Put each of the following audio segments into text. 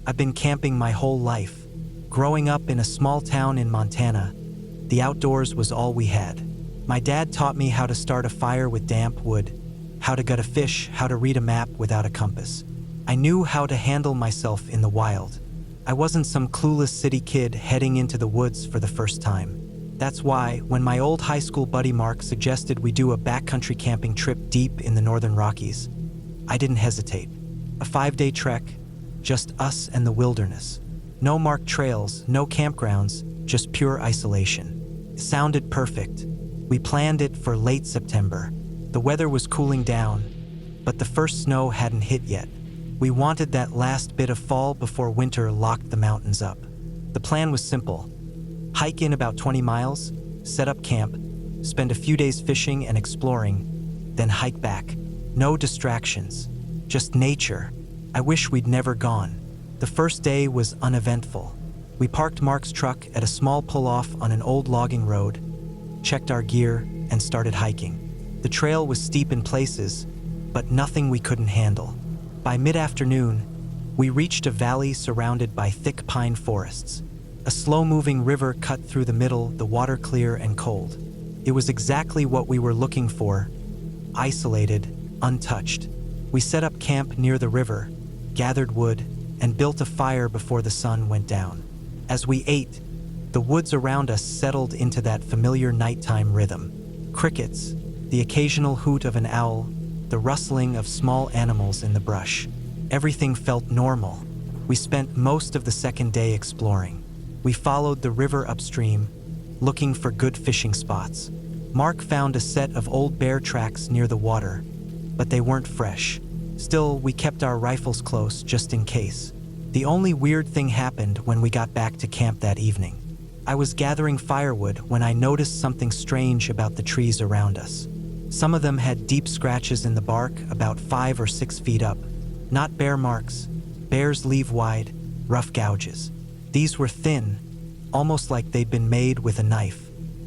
I've been camping my whole life. Growing up in a small town in Montana, the outdoors was all we had. My dad taught me how to start a fire with damp wood, how to gut a fish, how to read a map without a compass. I knew how to handle myself in the wild. I wasn't some clueless city kid heading into the woods for the first time. That's why, when my old high school buddy Mark suggested we do a backcountry camping trip deep in the northern Rockies, I didn't hesitate. A 5-day trek, just us and the wilderness. No marked trails, no campgrounds, just pure isolation. It sounded perfect. We planned it for late September. The weather was cooling down, but the first snow hadn't hit yet. We wanted that last bit of fall before winter locked the mountains up. The plan was simple. Hike in about 20 miles, set up camp, spend a few days fishing and exploring, then hike back. No distractions, just nature. I wish we'd never gone. The first day was uneventful. We parked Mark's truck at a small pull-off on an old logging road, checked our gear, and started hiking. The trail was steep in places, but nothing we couldn't handle. By mid-afternoon, we reached a valley surrounded by thick pine forests. A slow-moving river cut through the middle, the water clear and cold. It was exactly what we were looking for, isolated, untouched. We set up camp near the river, gathered wood, and built a fire before the sun went down. As we ate, the woods around us settled into that familiar nighttime rhythm. Crickets, the occasional hoot of an owl, the rustling of small animals in the brush. Everything felt normal. We spent most of the second day exploring. We followed the river upstream, looking for good fishing spots. Mark found a set of old bear tracks near the water, but they weren't fresh. Still, we kept our rifles close just in case. The only weird thing happened when we got back to camp that evening. I was gathering firewood when I noticed something strange about the trees around us. Some of them had deep scratches in the bark about 5 or 6 feet up. Not bear marks. Bears leave wide, rough gouges. These were thin, almost like they'd been made with a knife.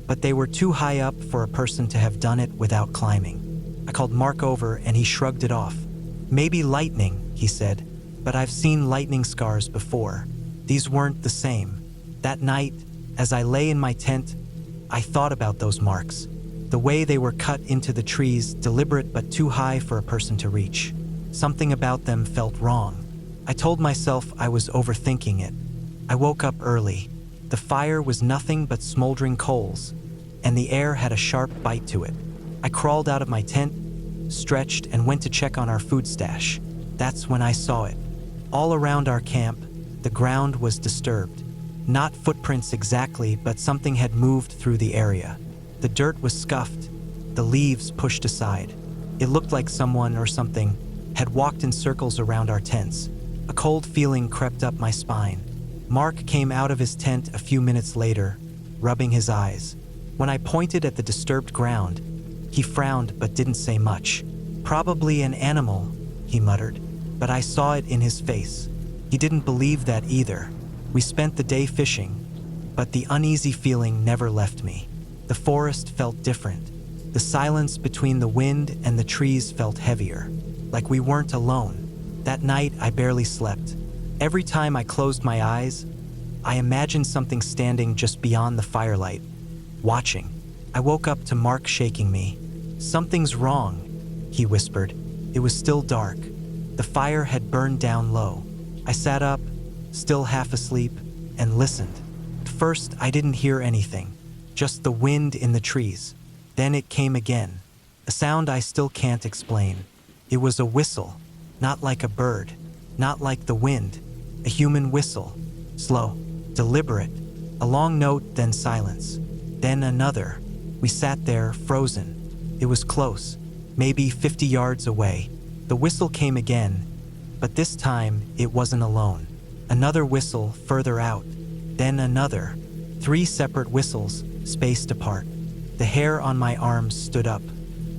But they were too high up for a person to have done it without climbing. I called Mark over and he shrugged it off. "Maybe lightning," he said, "but I've seen lightning scars before. These weren't the same." That night, as I lay in my tent, I thought about those marks. The way they were cut into the trees, deliberate but too high for a person to reach. Something about them felt wrong. I told myself I was overthinking it. I woke up early. The fire was nothing but smoldering coals, and the air had a sharp bite to it. I crawled out of my tent, stretched, and went to check on our food stash. That's when I saw it. All around our camp, the ground was disturbed. Not footprints exactly, but something had moved through the area. The dirt was scuffed, the leaves pushed aside. It looked like someone or something had walked in circles around our tents. A cold feeling crept up my spine. Mark came out of his tent a few minutes later, rubbing his eyes. When I pointed at the disturbed ground, he frowned but didn't say much. "Probably an animal," he muttered, but I saw it in his face. He didn't believe that either. We spent the day fishing, but the uneasy feeling never left me. The forest felt different. The silence between the wind and the trees felt heavier, like we weren't alone. That night, I barely slept. Every time I closed my eyes, I imagined something standing just beyond the firelight, watching. I woke up to Mark shaking me. "Something's wrong," he whispered. It was still dark. The fire had burned down low. I sat up, still half asleep, and listened. At first, I didn't hear anything, just the wind in the trees. Then it came again, a sound I still can't explain. It was a whistle, not like a bird, not like the wind, a human whistle, slow, deliberate, a long note, then silence, then another. We sat there, frozen. It was close, maybe 50 yards away. The whistle came again, but this time it wasn't alone. Another whistle further out, then another. 3 separate whistles, spaced apart. The hair on my arms stood up.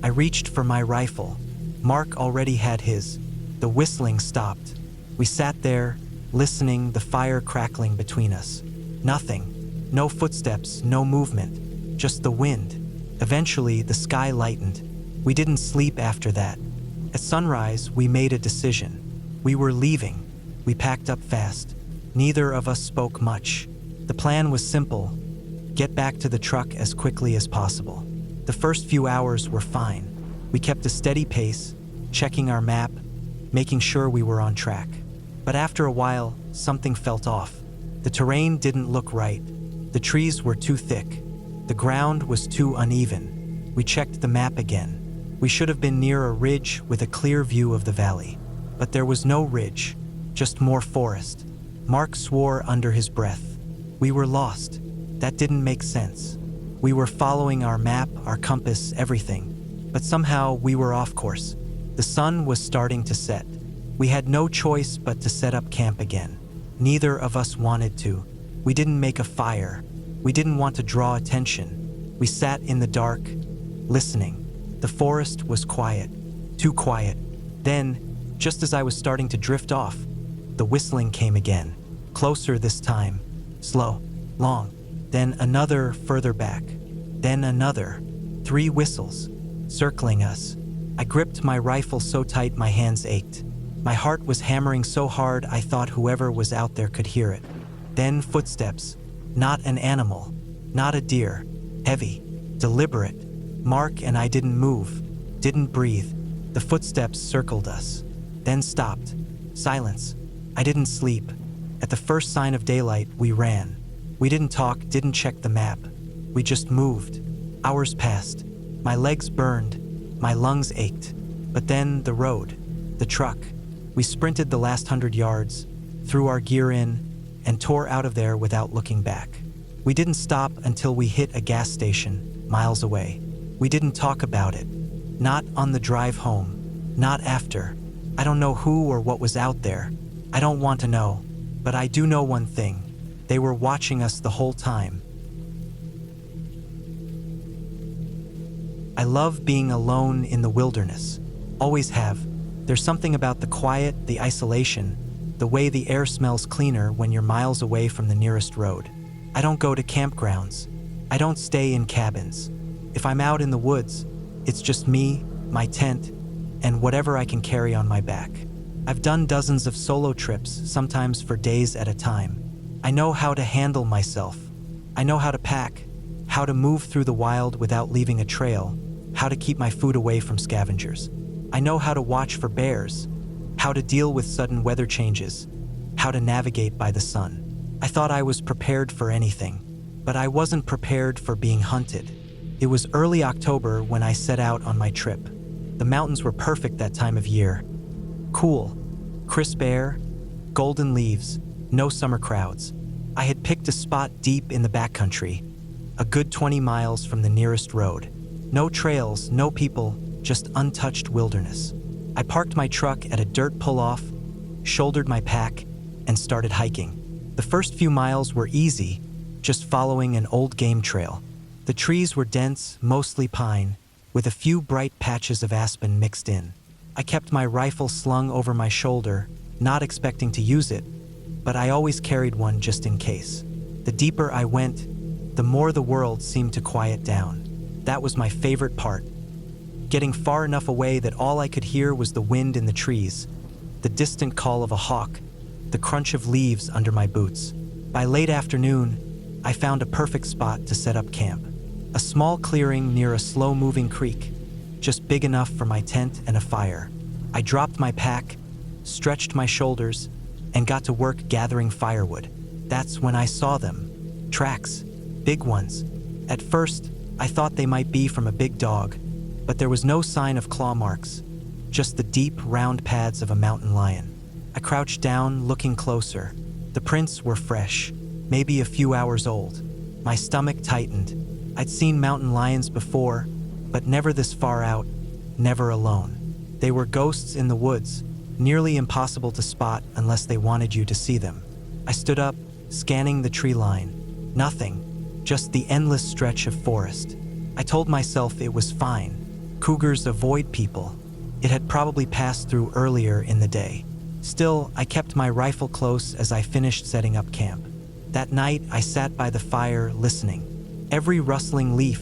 I reached for my rifle. Mark already had his. The whistling stopped. We sat there, listening, the fire crackling between us. Nothing. No footsteps, no movement. Just the wind. Eventually, the sky lightened. We didn't sleep after that. At sunrise, we made a decision. We were leaving. We packed up fast. Neither of us spoke much. The plan was simple: get back to the truck as quickly as possible. The first few hours were fine. We kept a steady pace, checking our map, making sure we were on track. But after a while, something felt off. The terrain didn't look right. The trees were too thick. The ground was too uneven. We checked the map again. We should have been near a ridge with a clear view of the valley. But there was no ridge, just more forest. Mark swore under his breath. We were lost. That didn't make sense. We were following our map, our compass, everything. But somehow we were off course. The sun was starting to set. We had no choice but to set up camp again. Neither of us wanted to. We didn't make a fire. We didn't want to draw attention. We sat in the dark, listening. The forest was quiet, too quiet. Then, just as I was starting to drift off, the whistling came again. Closer this time, slow, long. Then another further back. Then another. 3 whistles, circling us. I gripped my rifle so tight my hands ached. My heart was hammering so hard I thought whoever was out there could hear it. Then footsteps. Not an animal. Not a deer. Heavy. Deliberate. Mark and I didn't move. Didn't breathe. The footsteps circled us. Then stopped. Silence. I didn't sleep. At the first sign of daylight, we ran. We didn't talk, didn't check the map. We just moved. Hours passed. My legs burned. My lungs ached. But then the road. The truck. We sprinted the last 100 yards, threw our gear in, and tore out of there without looking back. We didn't stop until we hit a gas station, miles away. We didn't talk about it. Not on the drive home. Not after. I don't know who or what was out there. I don't want to know. But I do know one thing. They were watching us the whole time. I love being alone in the wilderness. Always have. There's something about the quiet, the isolation, the way the air smells cleaner when you're miles away from the nearest road. I don't go to campgrounds. I don't stay in cabins. If I'm out in the woods, it's just me, my tent, and whatever I can carry on my back. I've done dozens of solo trips, sometimes for days at a time. I know how to handle myself. I know how to pack, how to move through the wild without leaving a trail, how to keep my food away from scavengers. I know how to watch for bears, how to deal with sudden weather changes, how to navigate by the sun. I thought I was prepared for anything, but I wasn't prepared for being hunted. It was early October when I set out on my trip. The mountains were perfect that time of year. Cool, crisp air, golden leaves, no summer crowds. I had picked a spot deep in the backcountry, a good 20 miles from the nearest road. No trails, no people, just untouched wilderness. I parked my truck at a dirt pull-off, shouldered my pack, and started hiking. The first few miles were easy, just following an old game trail. The trees were dense, mostly pine, with a few bright patches of aspen mixed in. I kept my rifle slung over my shoulder, not expecting to use it, but I always carried one just in case. The deeper I went, the more the world seemed to quiet down. That was my favorite part. Getting far enough away that all I could hear was the wind in the trees, the distant call of a hawk, the crunch of leaves under my boots. By late afternoon, I found a perfect spot to set up camp. A small clearing near a slow-moving creek, just big enough for my tent and a fire. I dropped my pack, stretched my shoulders, and got to work gathering firewood. That's when I saw them. Tracks, big ones. At first, I thought they might be from a big dog, but there was no sign of claw marks, just the deep, round pads of a mountain lion. I crouched down, looking closer. The prints were fresh, maybe a few hours old. My stomach tightened. I'd seen mountain lions before, but never this far out, never alone. They were ghosts in the woods, nearly impossible to spot unless they wanted you to see them. I stood up, scanning the tree line. Nothing, just the endless stretch of forest. I told myself it was fine. Cougars avoid people. It had probably passed through earlier in the day. Still, I kept my rifle close as I finished setting up camp. That night, I sat by the fire, listening. Every rustling leaf,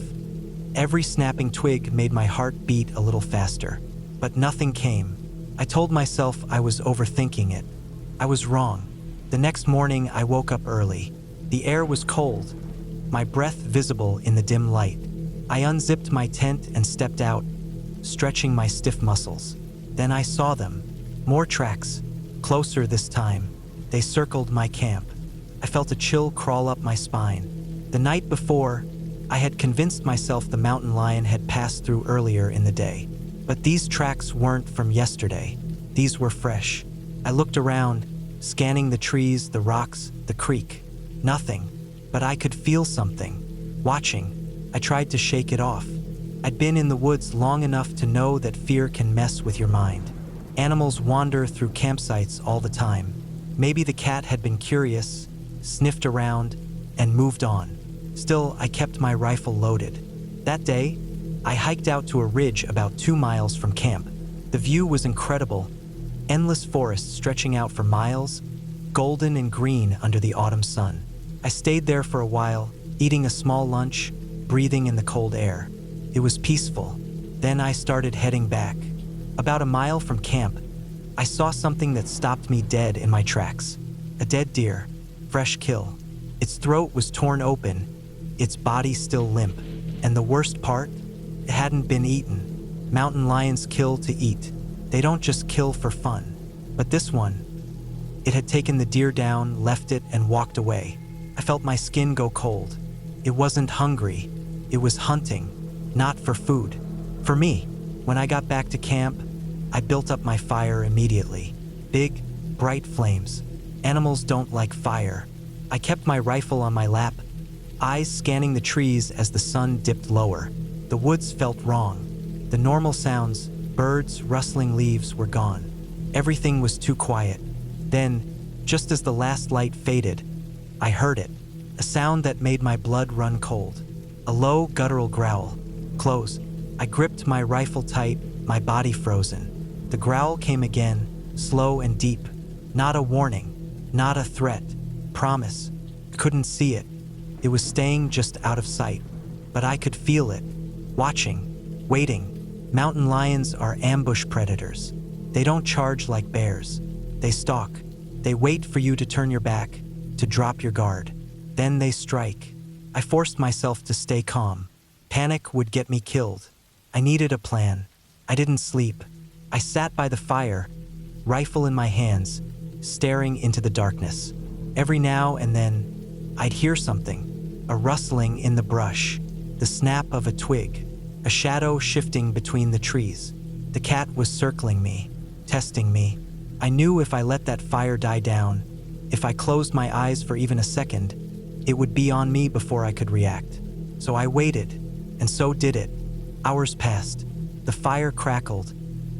every snapping twig made my heart beat a little faster. But nothing came. I told myself I was overthinking it. I was wrong. The next morning, I woke up early. The air was cold, my breath visible in the dim light. I unzipped my tent and stepped out, stretching my stiff muscles. Then I saw them. More tracks, closer this time. They circled my camp. I felt a chill crawl up my spine. The night before, I had convinced myself the mountain lion had passed through earlier in the day. But these tracks weren't from yesterday. These were fresh. I looked around, scanning the trees, the rocks, the creek. Nothing. But I could feel something. Watching. I tried to shake it off. I'd been in the woods long enough to know that fear can mess with your mind. Animals wander through campsites all the time. Maybe the cat had been curious, sniffed around, and moved on. Still, I kept my rifle loaded. That day, I hiked out to a ridge about 2 miles from camp. The view was incredible. Endless forest stretching out for miles, golden and green under the autumn sun. I stayed there for a while, eating a small lunch, breathing in the cold air. It was peaceful. Then I started heading back. About a mile from camp, I saw something that stopped me dead in my tracks. A dead deer, fresh kill. Its throat was torn open, its body still limp. And the worst part? It hadn't been eaten. Mountain lions kill to eat. They don't just kill for fun. But this one, it had taken the deer down, left it, and walked away. I felt my skin go cold. It wasn't hungry. It was hunting, not for food. For me, when I got back to camp, I built up my fire immediately. Big, bright flames. Animals don't like fire. I kept my rifle on my lap, eyes scanning the trees as the sun dipped lower. The woods felt wrong. The normal sounds, birds, rustling leaves, were gone. Everything was too quiet. Then, just as the last light faded, I heard it. A sound that made my blood run cold. A low, guttural growl. Close. I gripped my rifle tight, my body frozen. The growl came again, slow and deep. Not a warning, not a threat. Promise. Couldn't see it. It was staying just out of sight. But I could feel it. Watching. Waiting. Mountain lions are ambush predators. They don't charge like bears. They stalk. They wait for you to turn your back, to drop your guard. Then they strike. I forced myself to stay calm. Panic would get me killed. I needed a plan. I didn't sleep. I sat by the fire, rifle in my hands, staring into the darkness. Every now and then, I'd hear something, a rustling in the brush, the snap of a twig, a shadow shifting between the trees. The cat was circling me, testing me. I knew if I let that fire die down, if I closed my eyes for even a second, it would be on me before I could react. So I waited, and so did it. Hours passed. The fire crackled.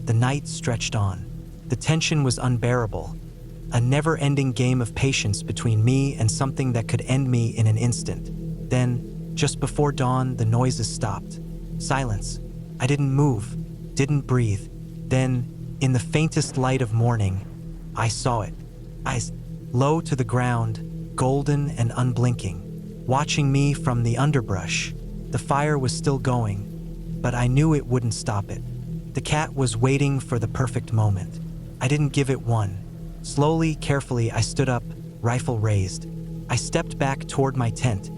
The night stretched on. The tension was unbearable. A never-ending game of patience between me and something that could end me in an instant. Then, just before dawn, the noises stopped. Silence. I didn't move, didn't breathe. Then, in the faintest light of morning, I saw it. Eyes low to the ground, golden and unblinking, watching me from the underbrush. The fire was still going, but I knew it wouldn't stop it. The cat was waiting for the perfect moment. I didn't give it one. Slowly, carefully, I stood up, rifle raised. I stepped back toward my tent,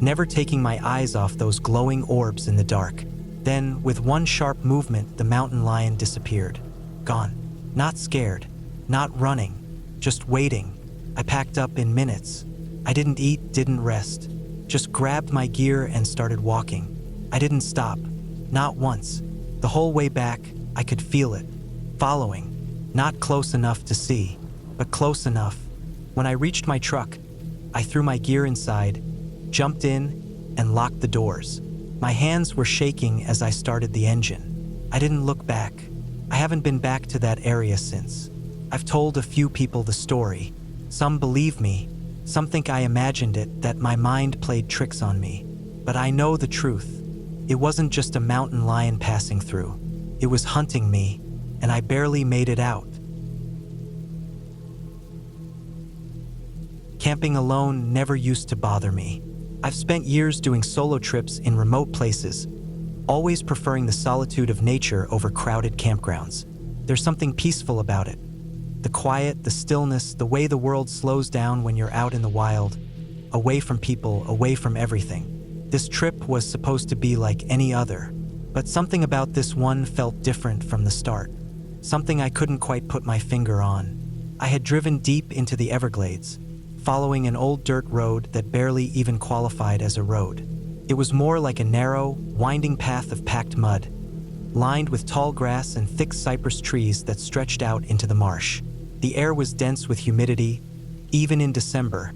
never taking my eyes off those glowing orbs in the dark. Then, with one sharp movement, the mountain lion disappeared. Gone. Not scared, not running, just waiting. I packed up in minutes. I didn't eat, didn't rest. Just grabbed my gear and started walking. I didn't stop. Not once. The whole way back, I could feel it. Following. Not close enough to see, but close enough. When I reached my truck, I threw my gear inside, jumped in, and locked the doors. My hands were shaking as I started the engine. I didn't look back. I haven't been back to that area since. I've told a few people the story. Some believe me. Some think I imagined it, that my mind played tricks on me. But I know the truth. It wasn't just a mountain lion passing through. It was hunting me, and I barely made it out. Camping alone never used to bother me. I've spent years doing solo trips in remote places, always preferring the solitude of nature over crowded campgrounds. There's something peaceful about it. The quiet, the stillness, the way the world slows down when you're out in the wild, away from people, away from everything. This trip was supposed to be like any other, but something about this one felt different from the start. Something I couldn't quite put my finger on. I had driven deep into the Everglades, following an old dirt road that barely even qualified as a road. It was more like a narrow, winding path of packed mud, lined with tall grass and thick cypress trees that stretched out into the marsh. The air was dense with humidity, even in December,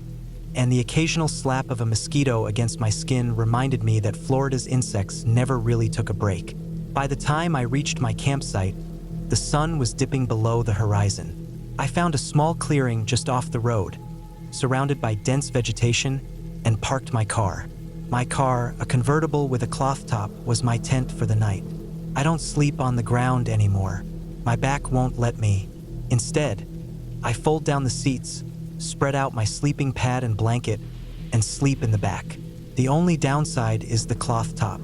and the occasional slap of a mosquito against my skin reminded me that Florida's insects never really took a break. By the time I reached my campsite, the sun was dipping below the horizon. I found a small clearing just off the road, surrounded by dense vegetation, and parked my car. My car, a convertible with a cloth top, was my tent for the night. I don't sleep on the ground anymore. My back won't let me. Instead, I fold down the seats, spread out my sleeping pad and blanket, and sleep in the back. The only downside is the cloth top.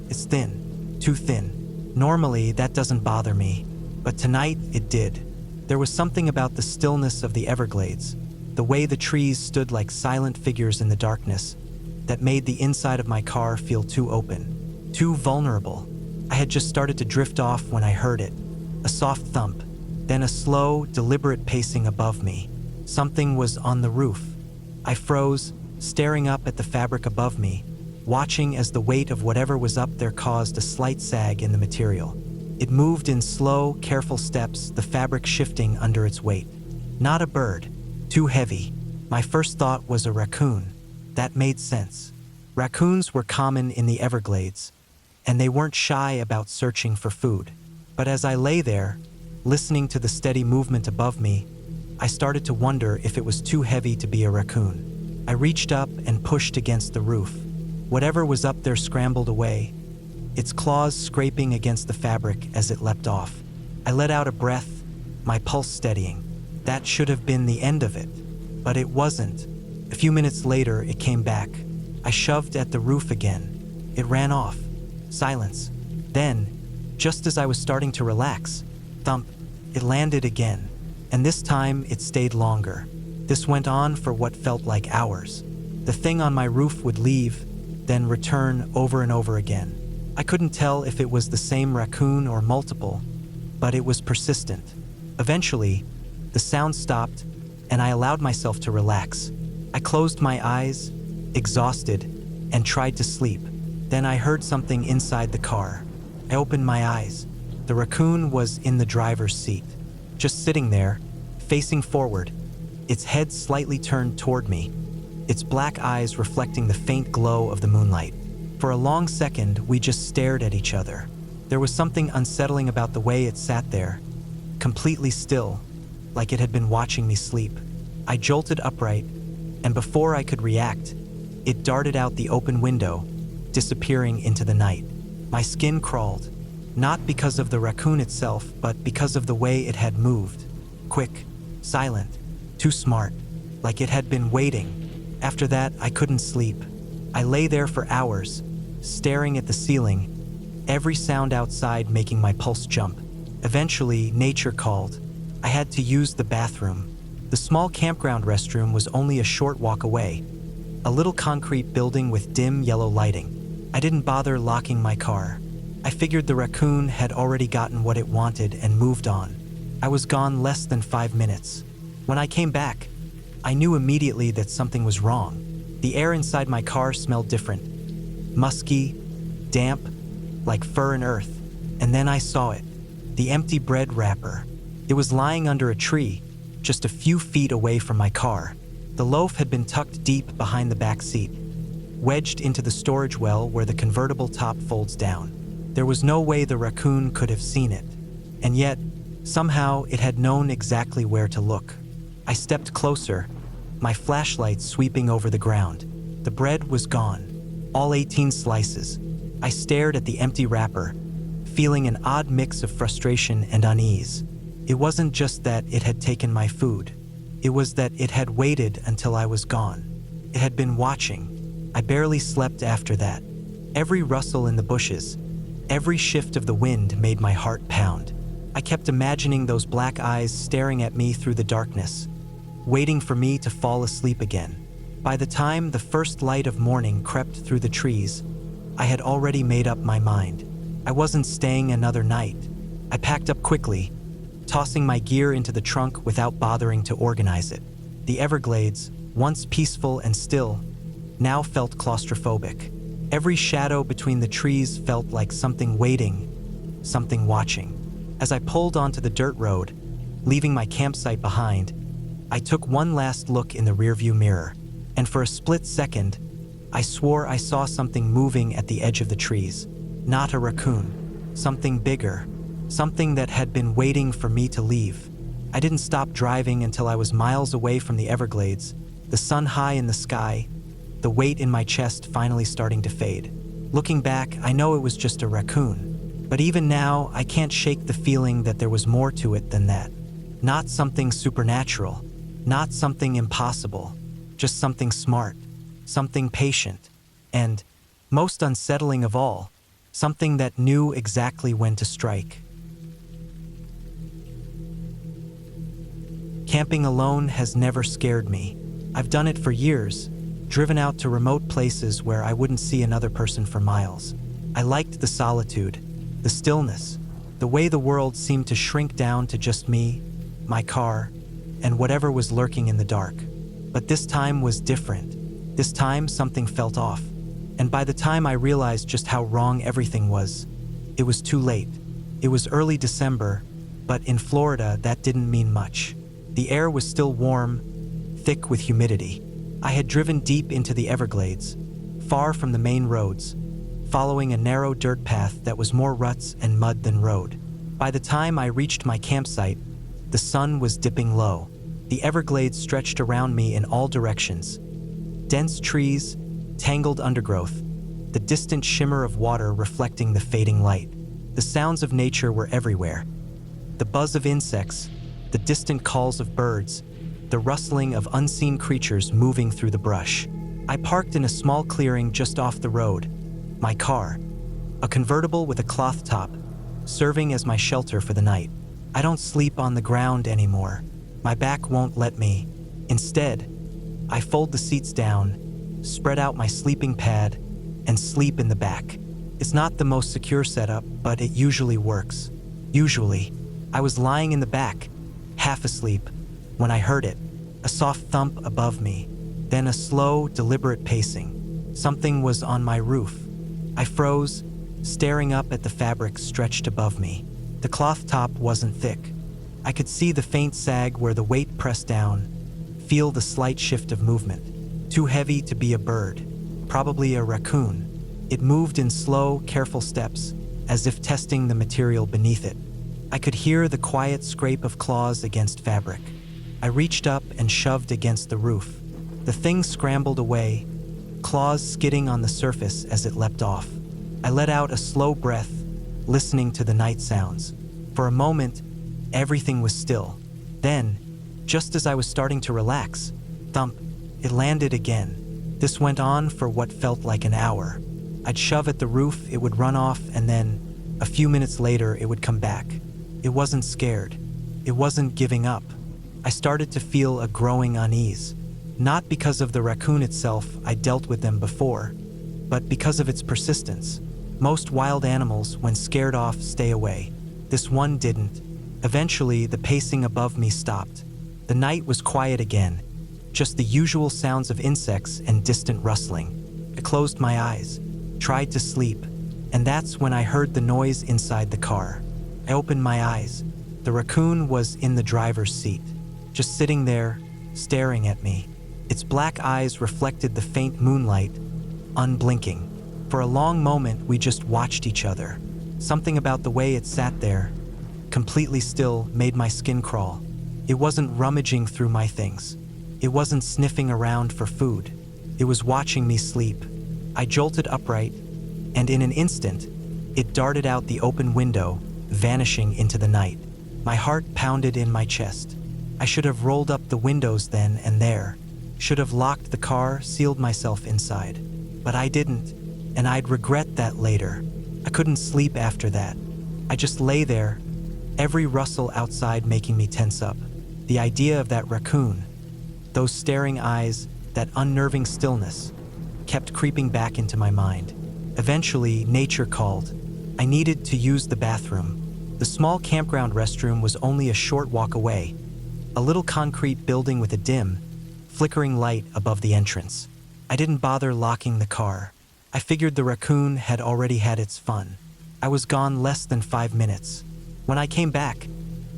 It's thin, too thin. Normally, that doesn't bother me, but tonight it did. There was something about the stillness of the Everglades, the way the trees stood like silent figures in the darkness, that made the inside of my car feel too open, too vulnerable. I had just started to drift off when I heard it. A soft thump, then a slow, deliberate pacing above me. Something was on the roof. I froze, staring up at the fabric above me, watching as the weight of whatever was up there caused a slight sag in the material. It moved in slow, careful steps, the fabric shifting under its weight. Not a bird. Too heavy. My first thought was a raccoon. That made sense. Raccoons were common in the Everglades, and they weren't shy about searching for food. But as I lay there, listening to the steady movement above me, I started to wonder if it was too heavy to be a raccoon. I reached up and pushed against the roof. Whatever was up there scrambled away, its claws scraping against the fabric as it leapt off. I let out a breath, my pulse steadying. That should have been the end of it, but it wasn't. A few minutes later, it came back. I shoved at the roof again. It ran off. Silence. Then, just as I was starting to relax, thump, it landed again. And this time, it stayed longer. This went on for what felt like hours. The thing on my roof would leave, then return over and over again. I couldn't tell if it was the same raccoon or multiple, but it was persistent. Eventually, the sound stopped, and I allowed myself to relax. I closed my eyes, exhausted, and tried to sleep. Then I heard something inside the car. I opened my eyes. The raccoon was in the driver's seat, just sitting there, facing forward, its head slightly turned toward me, its black eyes reflecting the faint glow of the moonlight. For a long second, we just stared at each other. There was something unsettling about the way it sat there, completely still, like it had been watching me sleep. I jolted upright, and before I could react, it darted out the open window, disappearing into the night. My skin crawled, not because of the raccoon itself, but because of the way it had moved. Quick, silent, too smart, like it had been waiting. After that, I couldn't sleep. I lay there for hours, staring at the ceiling, every sound outside making my pulse jump. Eventually, nature called. I had to use the bathroom. The small campground restroom was only a short walk away, a little concrete building with dim yellow lighting. I didn't bother locking my car. I figured the raccoon had already gotten what it wanted and moved on. I was gone less than 5 minutes. When I came back, I knew immediately that something was wrong. The air inside my car smelled different. Musky, damp, like fur and earth. And then I saw it. The empty bread wrapper. It was lying under a tree, just a few feet away from my car. The loaf had been tucked deep behind the back seat, wedged into the storage well where the convertible top folds down. There was no way the raccoon could have seen it. And yet, somehow it had known exactly where to look. I stepped closer, my flashlight sweeping over the ground. The bread was gone, all 18 slices. I stared at the empty wrapper, feeling an odd mix of frustration and unease. It wasn't just that it had taken my food. It was that it had waited until I was gone. It had been watching. I barely slept after that. Every rustle in the bushes, every shift of the wind made my heart pound. I kept imagining those black eyes staring at me through the darkness, waiting for me to fall asleep again. By the time the first light of morning crept through the trees, I had already made up my mind. I wasn't staying another night. I packed up quickly, tossing my gear into the trunk without bothering to organize it. The Everglades, once peaceful and still, now felt claustrophobic. Every shadow between the trees felt like something waiting, something watching. As I pulled onto the dirt road, leaving my campsite behind, I took one last look in the rearview mirror, and for a split second, I swore I saw something moving at the edge of the trees. Not a raccoon, something bigger, something that had been waiting for me to leave. I didn't stop driving until I was miles away from the Everglades, the sun high in the sky, the weight in my chest finally starting to fade. Looking back, I know it was just a raccoon, but even now, I can't shake the feeling that there was more to it than that. Not something supernatural, not something impossible, just something smart, something patient, and, most unsettling of all, something that knew exactly when to strike. Camping alone has never scared me. I've done it for years, driven out to remote places where I wouldn't see another person for miles. I liked the solitude, the stillness, the way the world seemed to shrink down to just me, my car, and whatever was lurking in the dark. But this time was different. This time something felt off. And by the time I realized just how wrong everything was, it was too late. It was early December, but in Florida that didn't mean much. The air was still warm, thick with humidity. I had driven deep into the Everglades, far from the main roads, following a narrow dirt path that was more ruts and mud than road. By the time I reached my campsite, the sun was dipping low. The Everglades stretched around me in all directions. Dense trees, tangled undergrowth, the distant shimmer of water reflecting the fading light. The sounds of nature were everywhere. The buzz of insects, the distant calls of birds, the rustling of unseen creatures moving through the brush. I parked in a small clearing just off the road. My car, a convertible with a cloth top, serving as my shelter for the night. I don't sleep on the ground anymore. My back won't let me. Instead, I fold the seats down, spread out my sleeping pad, and sleep in the back. It's not the most secure setup, but it usually works. Usually. I was lying in the back, half asleep, when I heard it, a soft thump above me, then a slow, deliberate pacing. Something was on my roof. I froze, staring up at the fabric stretched above me. The cloth top wasn't thick. I could see the faint sag where the weight pressed down, feel the slight shift of movement. Too heavy to be a bird, probably a raccoon. It moved in slow, careful steps, as if testing the material beneath it. I could hear the quiet scrape of claws against fabric. I reached up and shoved against the roof. The thing scrambled away, claws skidding on the surface as it leapt off. I let out a slow breath, listening to the night sounds. For a moment, everything was still. Then, just as I was starting to relax, thump, it landed again. This went on for what felt like an hour. I'd shove at the roof, it would run off, and then, a few minutes later, it would come back. It wasn't scared. It wasn't giving up. I started to feel a growing unease. Not because of the raccoon itself, I dealt with them before, but because of its persistence. Most wild animals, when scared off, stay away. This one didn't. Eventually, the pacing above me stopped. The night was quiet again, just the usual sounds of insects and distant rustling. I closed my eyes, tried to sleep, and that's when I heard the noise inside the car. I opened my eyes. The raccoon was in the driver's seat, just sitting there, staring at me. Its black eyes reflected the faint moonlight, unblinking. For a long moment, we just watched each other. Something about the way it sat there, completely still, made my skin crawl. It wasn't rummaging through my things. It wasn't sniffing around for food. It was watching me sleep. I jolted upright, and in an instant, it darted out the open window, vanishing into the night. My heart pounded in my chest. I should have rolled up the windows then and there. Should have locked the car, sealed myself inside. But I didn't, and I'd regret that later. I couldn't sleep after that. I just lay there, every rustle outside making me tense up. The idea of that raccoon, those staring eyes, that unnerving stillness, kept creeping back into my mind. Eventually, nature called. I needed to use the bathroom. The small campground restroom was only a short walk away, a little concrete building with a dim, flickering light above the entrance. I didn't bother locking the car. I figured the raccoon had already had its fun. I was gone less than 5 minutes. When I came back,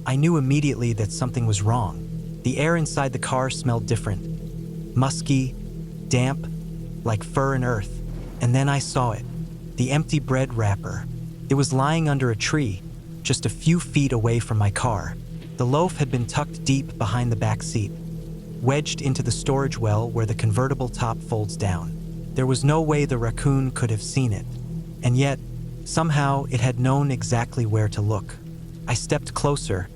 I knew immediately that something was wrong. The air inside the car smelled different. Musky, damp, like fur and earth. And then I saw it. The empty bread wrapper. It was lying under a tree, just a few feet away from my car. The loaf had been tucked deep behind the back seat, wedged into the storage well where the convertible top folds down. There was no way the raccoon could have seen it. And yet, somehow it had known exactly where to look. I stepped closer,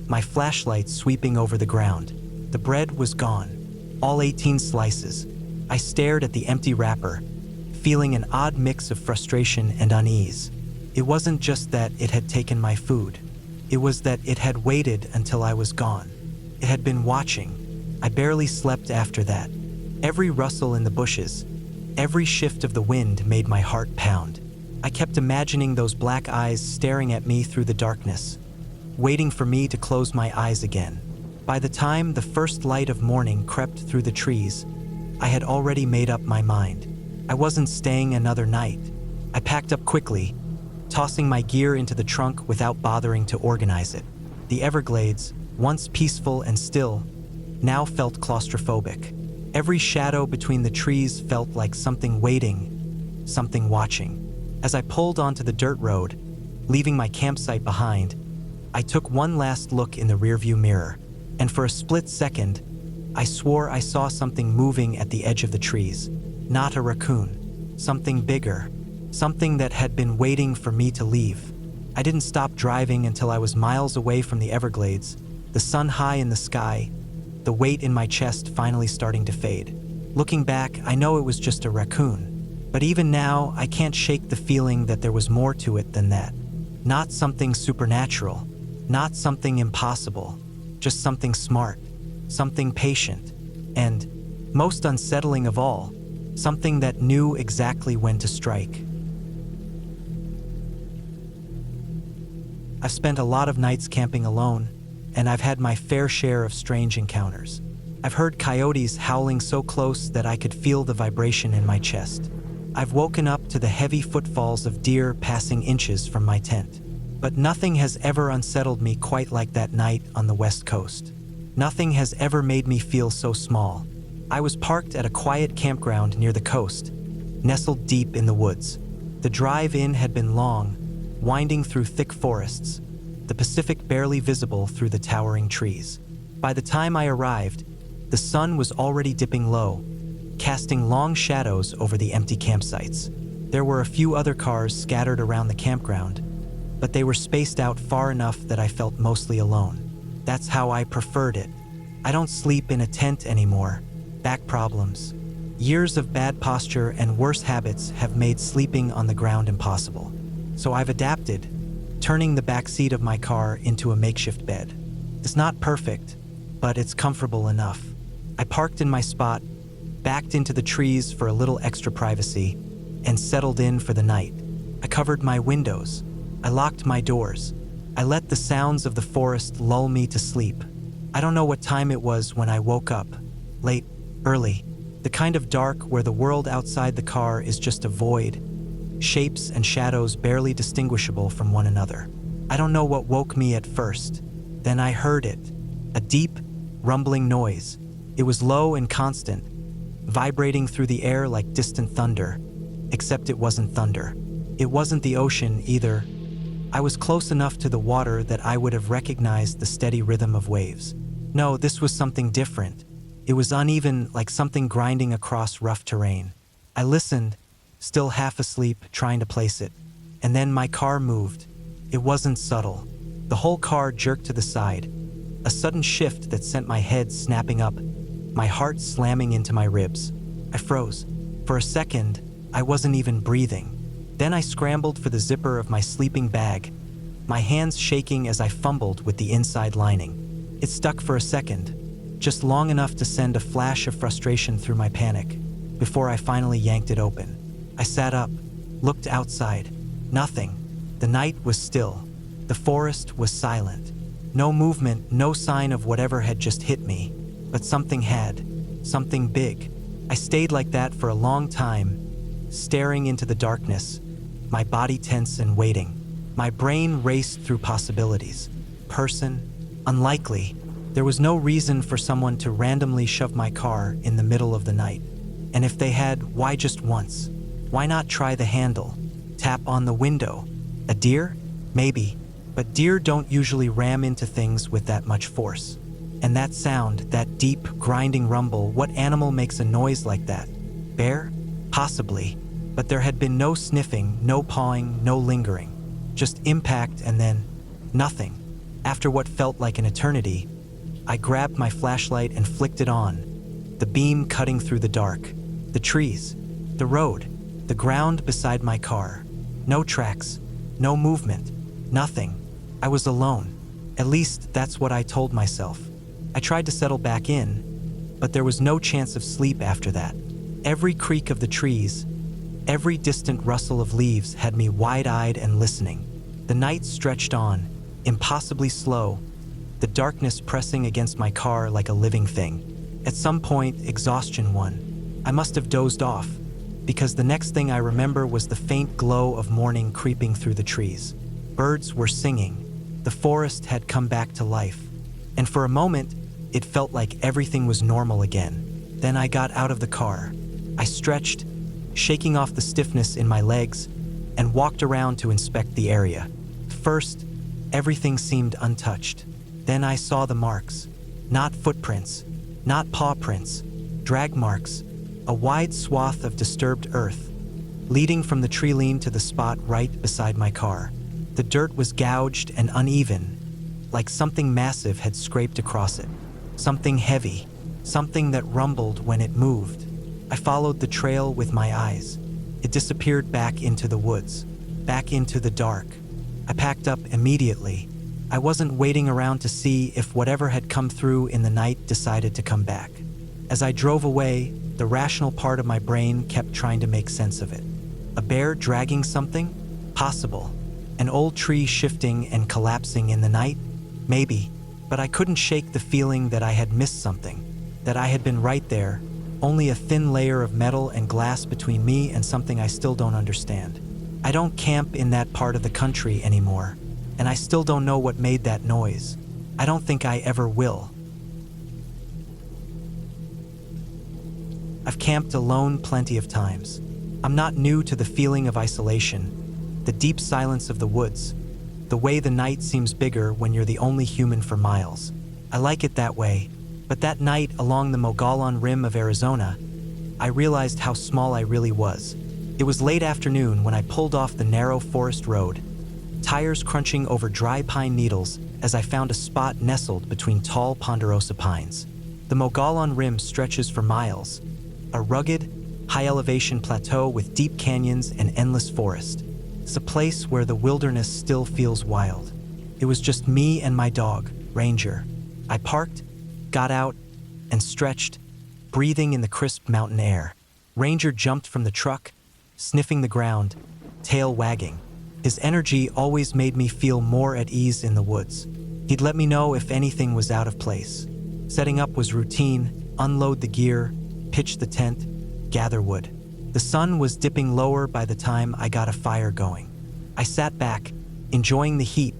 my flashlight sweeping over the ground. The bread was gone, all 18 slices. I stared at the empty wrapper, feeling an odd mix of frustration and unease. It wasn't just that it had taken my food. It was that it had waited until I was gone. It had been watching. I barely slept after that. Every rustle in the bushes, every shift of the wind made my heart pound. I kept imagining those black eyes staring at me through the darkness, waiting for me to close my eyes again. By the time the first light of morning crept through the trees, I had already made up my mind. I wasn't staying another night. I packed up quickly, tossing my gear into the trunk without bothering to organize it. The Everglades, once peaceful and still, now felt claustrophobic. Every shadow between the trees felt like something waiting, something watching. As I pulled onto the dirt road, leaving my campsite behind, I took one last look in the rearview mirror, and for a split second, I swore I saw something moving at the edge of the trees. Not a raccoon, something bigger, something that had been waiting for me to leave. I didn't stop driving until I was miles away from the Everglades, the sun high in the sky, the weight in my chest finally starting to fade. Looking back, I know it was just a raccoon, but even now, I can't shake the feeling that there was more to it than that. Not something supernatural, not something impossible, just something smart, something patient, and, most unsettling of all, something that knew exactly when to strike. I've spent a lot of nights camping alone, and I've had my fair share of strange encounters. I've heard coyotes howling so close that I could feel the vibration in my chest. I've woken up to the heavy footfalls of deer passing inches from my tent. But nothing has ever unsettled me quite like that night on the West Coast. Nothing has ever made me feel so small. I was parked at a quiet campground near the coast, nestled deep in the woods. The drive in had been long, winding through thick forests, the Pacific barely visible through the towering trees. By the time I arrived, the sun was already dipping low, casting long shadows over the empty campsites. There were a few other cars scattered around the campground, but they were spaced out far enough that I felt mostly alone. That's how I preferred it. I don't sleep in a tent anymore. Back problems, years of bad posture and worse habits have made sleeping on the ground impossible. So I've adapted, turning the back seat of my car into a makeshift bed. It's not perfect, but it's comfortable enough. I parked in my spot, backed into the trees for a little extra privacy, and settled in for the night. I covered my windows. I locked my doors. I let the sounds of the forest lull me to sleep. I don't know what time it was when I woke up. Late, early. The kind of dark where the world outside the car is just a void, shapes and shadows barely distinguishable from one another. I don't know what woke me at first. Then I heard it. A deep, rumbling noise. It was low and constant, vibrating through the air like distant thunder, except it wasn't thunder. It wasn't the ocean either. I was close enough to the water that I would have recognized the steady rhythm of waves. No, this was something different. It was uneven, like something grinding across rough terrain. I listened, still half asleep, trying to place it. And then my car moved. It wasn't subtle. The whole car jerked to the side. A sudden shift that sent my head snapping up, my heart slamming into my ribs. I froze. For a second, I wasn't even breathing. Then I scrambled for the zipper of my sleeping bag, my hands shaking as I fumbled with the inside lining. It stuck for a second, just long enough to send a flash of frustration through my panic, before I finally yanked it open. I sat up, looked outside. Nothing. The night was still. The forest was silent. No movement, no sign of whatever had just hit me. But something had. Something big. I stayed like that for a long time, staring into the darkness, my body tense and waiting. My brain raced through possibilities. Person? Unlikely. There was no reason for someone to randomly shove my car in the middle of the night. And if they had, why just once? Why not try the handle? Tap on the window? A deer? Maybe. But deer don't usually ram into things with that much force. And that sound, that deep, grinding rumble, what animal makes a noise like that? Bear? Possibly. But there had been no sniffing, no pawing, no lingering. Just impact and then nothing. After what felt like an eternity, I grabbed my flashlight and flicked it on, the beam cutting through the dark. The trees, the road, the ground beside my car. No tracks, no movement, nothing. I was alone. At least that's what I told myself. I tried to settle back in, but there was no chance of sleep after that. Every creak of the trees, every distant rustle of leaves had me wide-eyed and listening. The night stretched on, impossibly slow, the darkness pressing against my car like a living thing. At some point, exhaustion won. I must have dozed off, because the next thing I remember was the faint glow of morning creeping through the trees. Birds were singing. The forest had come back to life. And for a moment, it felt like everything was normal again. Then I got out of the car. I stretched, shaking off the stiffness in my legs, and walked around to inspect the area. First, everything seemed untouched. Then I saw the marks. Not footprints, not paw prints, drag marks, a wide swath of disturbed earth, leading from the tree line to the spot right beside my car. The dirt was gouged and uneven, like something massive had scraped across it. Something heavy, something that rumbled when it moved. I followed the trail with my eyes. It disappeared back into the woods, back into the dark. I packed up immediately. I wasn't waiting around to see if whatever had come through in the night decided to come back. As I drove away, the rational part of my brain kept trying to make sense of it. A bear dragging something? Possible. An old tree shifting and collapsing in the night? Maybe. But I couldn't shake the feeling that I had missed something, that I had been right there, only a thin layer of metal and glass between me and something I still don't understand. I don't camp in that part of the country anymore, and I still don't know what made that noise. I don't think I ever will. I've camped alone plenty of times. I'm not new to the feeling of isolation, the deep silence of the woods, the way the night seems bigger when you're the only human for miles. I like it that way, but that night along the Mogollon Rim of Arizona, I realized how small I really was. It was late afternoon when I pulled off the narrow forest road, tires crunching over dry pine needles as I found a spot nestled between tall ponderosa pines. The Mogollon Rim stretches for miles, a rugged, high-elevation plateau with deep canyons and endless forest. It's a place where the wilderness still feels wild. It was just me and my dog, Ranger. I parked, got out, and stretched, breathing in the crisp mountain air. Ranger jumped from the truck, sniffing the ground, tail wagging. His energy always made me feel more at ease in the woods. He'd let me know if anything was out of place. Setting up was routine: unload the gear, pitch the tent, gather wood. The sun was dipping lower by the time I got a fire going. I sat back, enjoying the heat,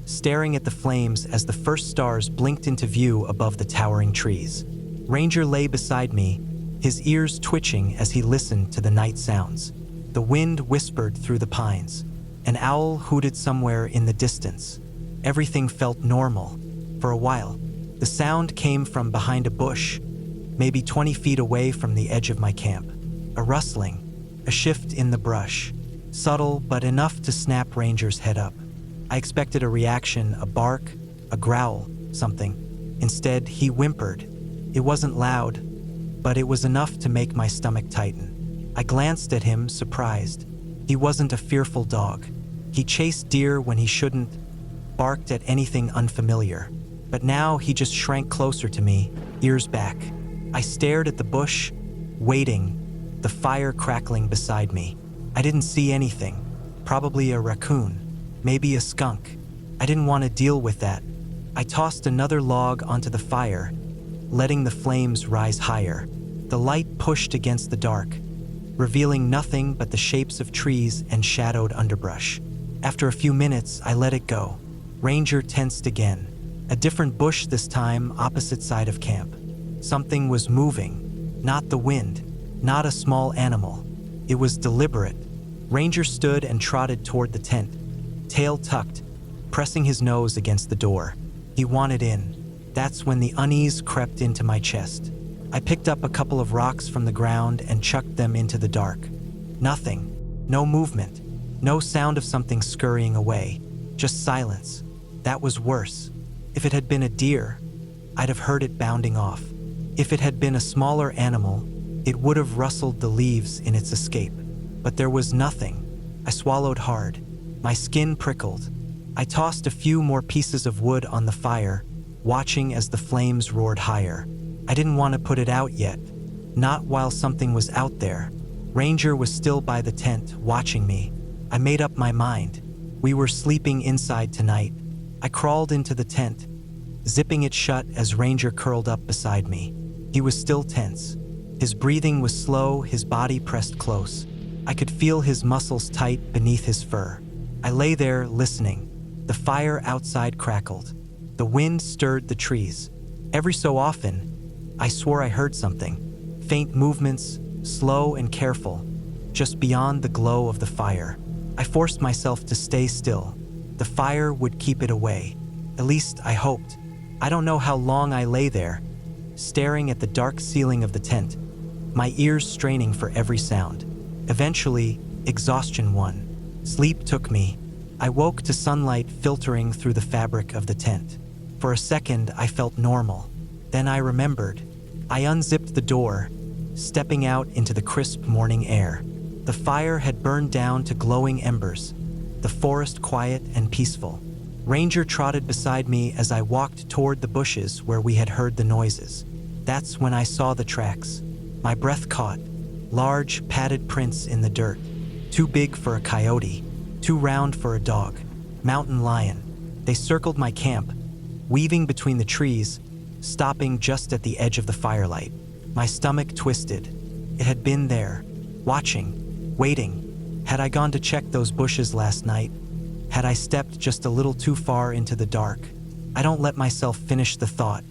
staring at the flames as the first stars blinked into view above the towering trees. Ranger lay beside me, his ears twitching as he listened to the night sounds. The wind whispered through the pines. An owl hooted somewhere in the distance. Everything felt normal. For a while, the sound came from behind a bush, maybe 20 feet away from the edge of my camp. A rustling, a shift in the brush, subtle but enough to snap Ranger's head up. I expected a reaction, a bark, a growl, something. Instead, he whimpered. It wasn't loud, but it was enough to make my stomach tighten. I glanced at him, surprised. He wasn't a fearful dog. He chased deer when he shouldn't, barked at anything unfamiliar. But now he just shrank closer to me, ears back. I stared at the bush, waiting, the fire crackling beside me. I didn't see anything. Probably a raccoon, maybe a skunk. I didn't want to deal with that. I tossed another log onto the fire, letting the flames rise higher. The light pushed against the dark, revealing nothing but the shapes of trees and shadowed underbrush. After a few minutes, I let it go. Ranger tensed again. A different bush this time, opposite side of camp. Something was moving, not the wind, not a small animal. It was deliberate. Ranger stood and trotted toward the tent, tail tucked, pressing his nose against the door. He wanted in. That's when the unease crept into my chest. I picked up a couple of rocks from the ground and chucked them into the dark. Nothing. No movement. No sound of something scurrying away. Just silence. That was worse. If it had been a deer, I'd have heard it bounding off. If it had been a smaller animal, it would have rustled the leaves in its escape. But there was nothing. I swallowed hard. My skin prickled. I tossed a few more pieces of wood on the fire, watching as the flames roared higher. I didn't want to put it out yet. Not while something was out there. Ranger was still by the tent, watching me. I made up my mind. We were sleeping inside tonight. I crawled into the tent, zipping it shut as Ranger curled up beside me. He was still tense. His breathing was slow, his body pressed close. I could feel his muscles tight beneath his fur. I lay there, listening. The fire outside crackled. The wind stirred the trees. Every so often, I swore I heard something. Faint movements, slow and careful, just beyond the glow of the fire. I forced myself to stay still. The fire would keep it away. At least I hoped. I don't know how long I lay there, staring at the dark ceiling of the tent, my ears straining for every sound. Eventually, exhaustion won. Sleep took me. I woke to sunlight filtering through the fabric of the tent. For a second, I felt normal. Then I remembered. I unzipped the door, stepping out into the crisp morning air. The fire had burned down to glowing embers, the forest quiet and peaceful. Ranger trotted beside me as I walked toward the bushes where we had heard the noises. That's when I saw the tracks. My breath caught. Large, padded prints in the dirt. Too big for a coyote, too round for a dog. Mountain lion. They circled my camp, weaving between the trees, stopping just at the edge of the firelight. My stomach twisted. It had been there, watching, waiting. Had I gone to check those bushes last night? Had I stepped just a little too far into the dark? I don't let myself finish the thought.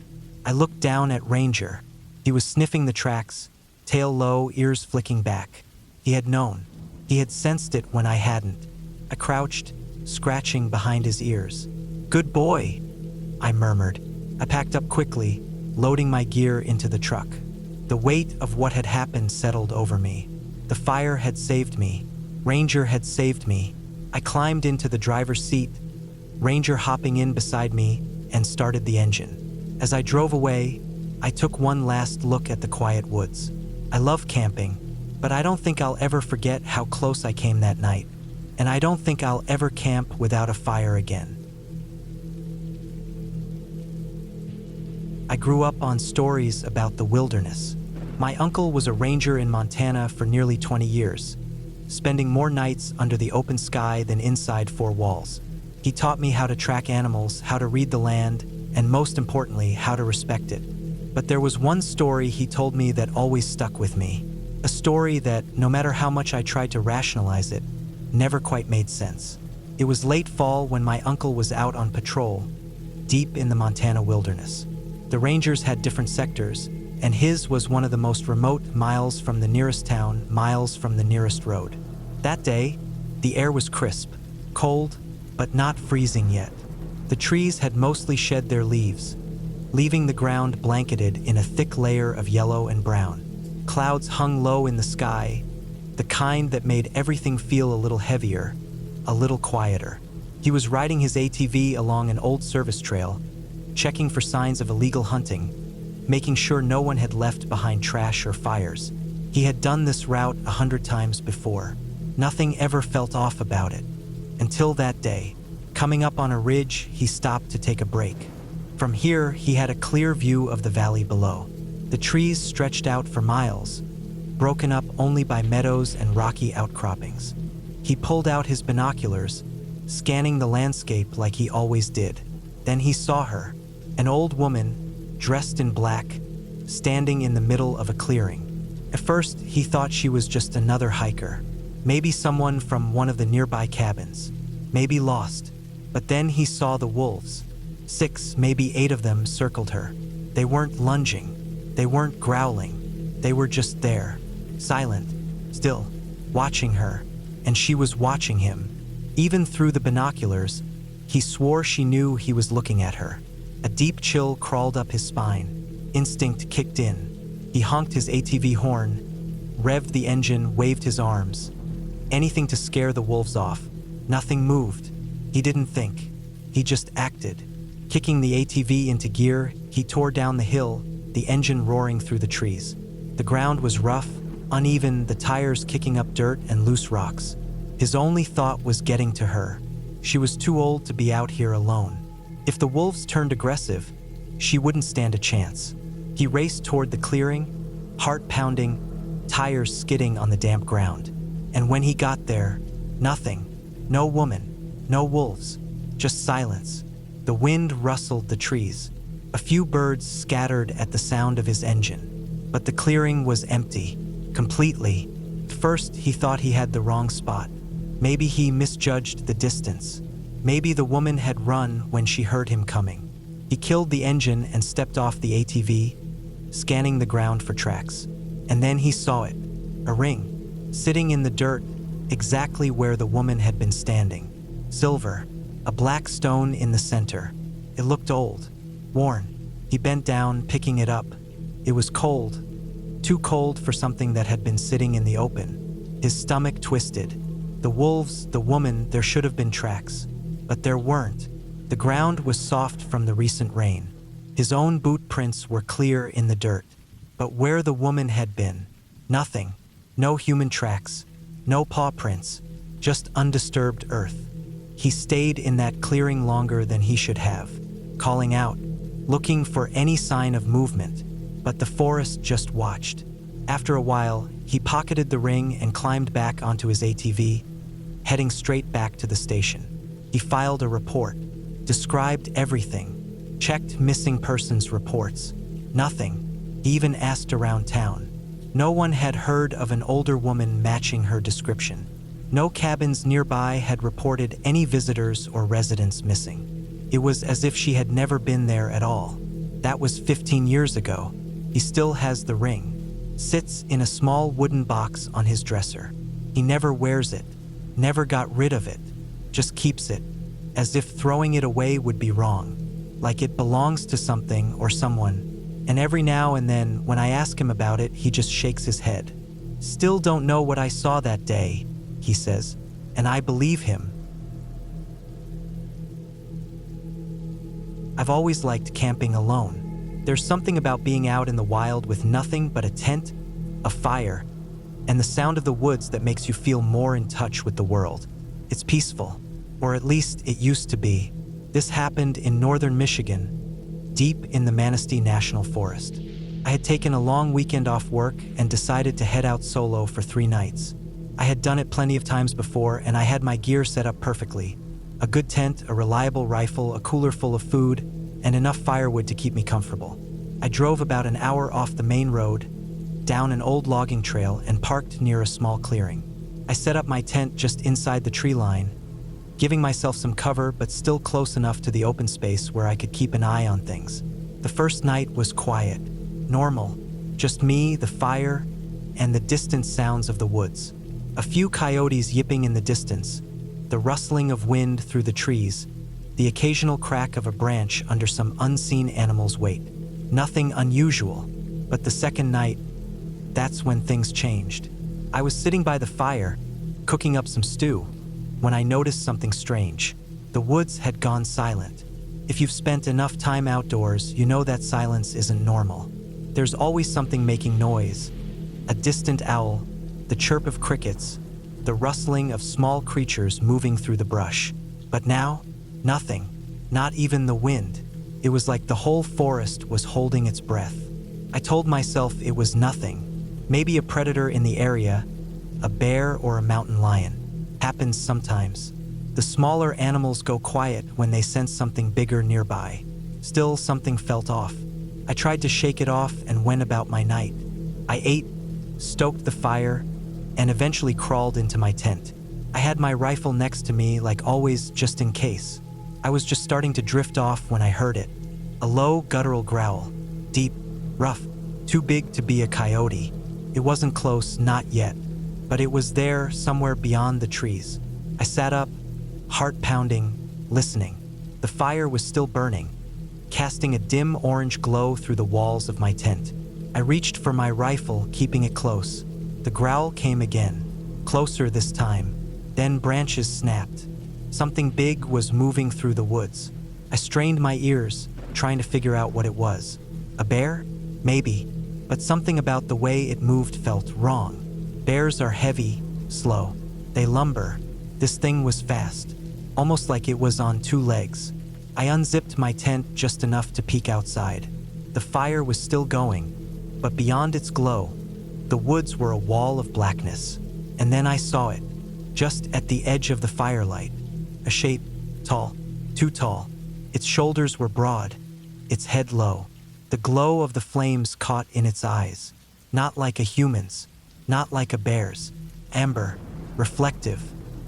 I looked down at Ranger. He was sniffing the tracks, tail low, ears flicking back. He had known. He had sensed it when I hadn't. I crouched, scratching behind his ears. "Good boy," I murmured. I packed up quickly, loading my gear into the truck. The weight of what had happened settled over me. The fire had saved me. Ranger had saved me. I climbed into the driver's seat, Ranger hopping in beside me, and started the engine. As I drove away, I took one last look at the quiet woods. I love camping, but I don't think I'll ever forget how close I came that night. And I don't think I'll ever camp without a fire again. I grew up on stories about the wilderness. My uncle was a ranger in Montana for nearly 20 years, spending more nights under the open sky than inside four walls. He taught me how to track animals, how to read the land, and most importantly, how to respect it. But there was one story he told me that always stuck with me. A story that, no matter how much I tried to rationalize it, never quite made sense. It was late fall when my uncle was out on patrol, deep in the Montana wilderness. The rangers had different sectors, and his was one of the most remote, miles from the nearest town, miles from the nearest road. That day, the air was crisp, cold, but not freezing yet. The trees had mostly shed their leaves, leaving the ground blanketed in a thick layer of yellow and brown. Clouds hung low in the sky, the kind that made everything feel a little heavier, a little quieter. He was riding his ATV along an old service trail, checking for signs of illegal hunting, making sure no one had left behind trash or fires. He had done this route 100 times before. Nothing ever felt off about it. Until that day. Coming up on a ridge, he stopped to take a break. From here, he had a clear view of the valley below. The trees stretched out for miles, broken up only by meadows and rocky outcroppings. He pulled out his binoculars, scanning the landscape like he always did. Then he saw her, an old woman, dressed in black, standing in the middle of a clearing. At first, he thought she was just another hiker, maybe someone from one of the nearby cabins, maybe lost. But then he saw the wolves. 6, maybe 8 of them circled her. They weren't lunging, they weren't growling, they were just there, silent, still, watching her, and she was watching him. Even through the binoculars, he swore she knew he was looking at her. A deep chill crawled up his spine. Instinct kicked in. He honked his ATV horn, revved the engine, waved his arms. Anything to scare the wolves off. Nothing moved. He didn't think. He just acted. Kicking the ATV into gear, he tore down the hill, the engine roaring through the trees. The ground was rough, uneven, the tires kicking up dirt and loose rocks. His only thought was getting to her. She was too old to be out here alone. If the wolves turned aggressive, she wouldn't stand a chance. He raced toward the clearing, heart pounding, tires skidding on the damp ground. And when he got there, nothing. No woman, no wolves, just silence. The wind rustled the trees. A few birds scattered at the sound of his engine. But the clearing was empty, completely. At first, he thought he had the wrong spot. Maybe he misjudged the distance. Maybe the woman had run when she heard him coming. He killed the engine and stepped off the ATV, scanning the ground for tracks. And then he saw it, a ring, sitting in the dirt, exactly where the woman had been standing. Silver, a black stone in the center. It looked old, worn. He bent down, picking it up. It was cold, too cold for something that had been sitting in the open. His stomach twisted. The wolves, the woman, there should have been tracks. But there weren't. The ground was soft from the recent rain. His own boot prints were clear in the dirt. But where the woman had been, nothing. No human tracks, no paw prints, just undisturbed earth. He stayed in that clearing longer than he should have, calling out, looking for any sign of movement. But the forest just watched. After a while, he pocketed the ring and climbed back onto his ATV, heading straight back to the station. He filed a report, described everything, checked missing persons reports. Nothing. He even asked around town. No one had heard of an older woman matching her description. No cabins nearby had reported any visitors or residents missing. It was as if she had never been there at all. That was 15 years ago. He still has the ring. Sits in a small wooden box on his dresser. He never wears it, never got rid of it, just keeps it, as if throwing it away would be wrong, like it belongs to something or someone. And every now and then, when I ask him about it, he just shakes his head. Still don't know what I saw that day, he says, and I believe him. I've always liked camping alone. There's something about being out in the wild with nothing but a tent, a fire, and the sound of the woods that makes you feel more in touch with the world. It's peaceful, or at least it used to be. This happened in northern Michigan, deep in the Manistee National Forest. I had taken a long weekend off work and decided to head out solo for 3 nights. I had done it plenty of times before, and I had my gear set up perfectly. A good tent, a reliable rifle, a cooler full of food, and enough firewood to keep me comfortable. I drove about an hour off the main road, down an old logging trail, and parked near a small clearing. I set up my tent just inside the tree line, giving myself some cover but still close enough to the open space where I could keep an eye on things. The first night was quiet, normal, just me, the fire, and the distant sounds of the woods. A few coyotes yipping in the distance, the rustling of wind through the trees, the occasional crack of a branch under some unseen animal's weight. Nothing unusual, but the second night, that's when things changed. I was sitting by the fire, cooking up some stew, when I noticed something strange. The woods had gone silent. If you've spent enough time outdoors, you know that silence isn't normal. There's always something making noise. A distant owl, the chirp of crickets, the rustling of small creatures moving through the brush. But now, Nothing. Not even the wind. It was like the whole forest was holding its breath. I told myself it was nothing. Maybe a predator in the area, a bear or a mountain lion. Happens sometimes. The smaller animals go quiet when they sense something bigger nearby. Still, something felt off. I tried to shake it off and went about my night. I ate, stoked the fire, and eventually crawled into my tent. I had my rifle next to me, like always, just in case. I was just starting to drift off when I heard it. A low, guttural growl. Deep, rough, too big to be a coyote. It wasn't close, not yet, but it was there, somewhere beyond the trees. I sat up, heart pounding, listening. The fire was still burning, casting a dim orange glow through the walls of my tent. I reached for my rifle, keeping it close. The growl came again, closer this time. Then branches snapped. Something big was moving through the woods. I strained my ears, trying to figure out what it was. A bear? Maybe, but something about the way it moved felt wrong. Bears are heavy, slow. They lumber. This thing was fast, almost like it was on two legs. I unzipped my tent just enough to peek outside. The fire was still going, but beyond its glow, the woods were a wall of blackness. And then I saw it, just at the edge of the firelight. A shape, tall, too tall. Its shoulders were broad, its head low. The glow of the flames caught in its eyes. Not like a human's, not like a bear's. Amber, reflective,